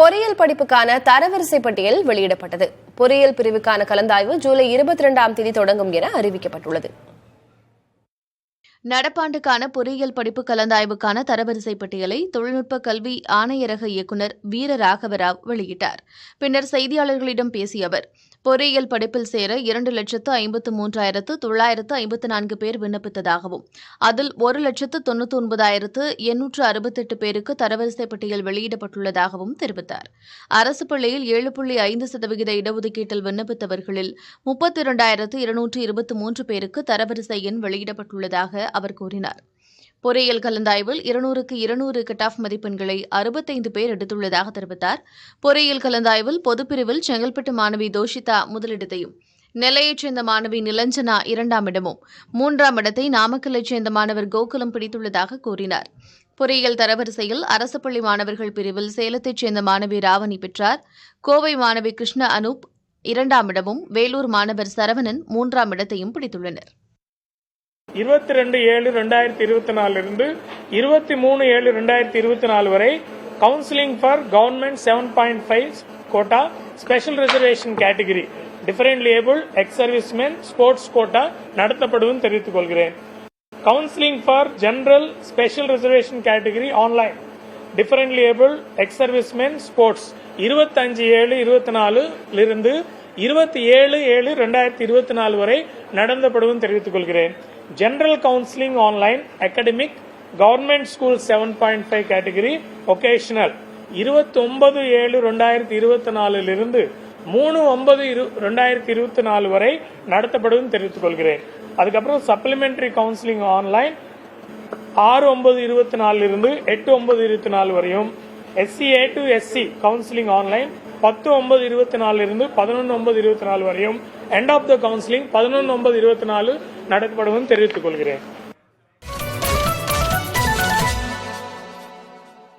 பொறியியல் படிப்புக்கான தரவரிசை பட்டியல் வெளியிடப்பட்டது. பொறியியல் பிரிவுக்கான கலந்தாய்வு ஜூலை 22ஆம் தேதி தொடங்கும் என அறிவிக்கப்பட்டுள்ளது. நடப்பாண்டுக்கான பொறியியல் படிப்பு கலந்தாய்வுக்கான தரவரிசை பட்டியலை தொழில்நுட்ப கல்வி ஆணையரக இயக்குநர் வீர ராகவராவ் வெளியிட்டார். பின்னர் செய்தியாளர்களிடம் பேசிய அவர், பொறியியல் படிப்பில் சேர 2,53,954 பேர் விண்ணப்பித்ததாகவும் அதில் 1,99,868 பேருக்கு தரவரிசை பட்டியல் வெளியிடப்பட்டுள்ளதாகவும் தெரிவித்தார். அரசு பள்ளியில் 7.5% இடஒதுக்கீட்டில் விண்ணப்பித்தவர்களில் 32,223 பேருக்கு தரவரிசை எண் வெளியிடப்பட்டுள்ளதாக அவர் கூறினார். பொறியியல் கலந்தாய்வில் 200க்கு 200 கட் ஆஃப் மதிப்பெண்களை 65 பேர் எடுத்துள்ளதாக தெரிவித்தார். பொறியியல் கலந்தாய்வில் பொதுப்பிரிவில் செங்கல்பட்டு மாணவி தோஷிதா முதலிடத்தையும், நெல்லையைச் சேர்ந்த மாணவி நிலஞ்சனா 2ஆம் இடமும், 3ஆம் இடத்தை நாமக்கல்லைச் சேர்ந்த மாணவர் கோகுலம் பிடித்துள்ளதாக கூறினார். பொறியியல் தரவரிசையில் அரசு பள்ளி மாணவர்கள் பிரிவில் சேலத்தைச் சேர்ந்த மாணவி ராவணி பெற்றார். கோவை மாணவி கிருஷ்ண அனூப் 2ஆம் இடமும், வேலூர் மாணவர் சரவணன் 3ஆம் இடத்தையும் பிடித்துள்ளனர். 22/7/2024 இருந்து 23/7/2024 வரை counselling for government 7.5 quota special reservation category differently able ex servicemen sports quota நடத்தப்படும் தெரிவித்துக் கொள்கிறேன். Counselling for general special reservation category online differently able ex servicemen sports 25/7/24 இருந்து 27/7/2024 வரை நடத்தப்படும் தெரிவித்துக் கொள்கிறேன். General counselling online academic government school 7.5 category vocational 29/7/2024 இருந்து 3/9/2024 வரை நடத்தப்படும் தெரிவித்துக் கொள்கிறேன். அதுக்கப்புறம் சப்ளிமெண்டரி கவுன்சிலிங் ஆன்லைன் 6/9/24 இருந்து 8/9/24 வரையும், SCA to SC counselling online 10/9/24 இருந்து 11/9/24 வரையும், எண்ட் ஆஃப் த கவுன்சிலிங் 11/9/24 நடத்தப்படும் தெரிவித்துக் கொள்கிறேன்.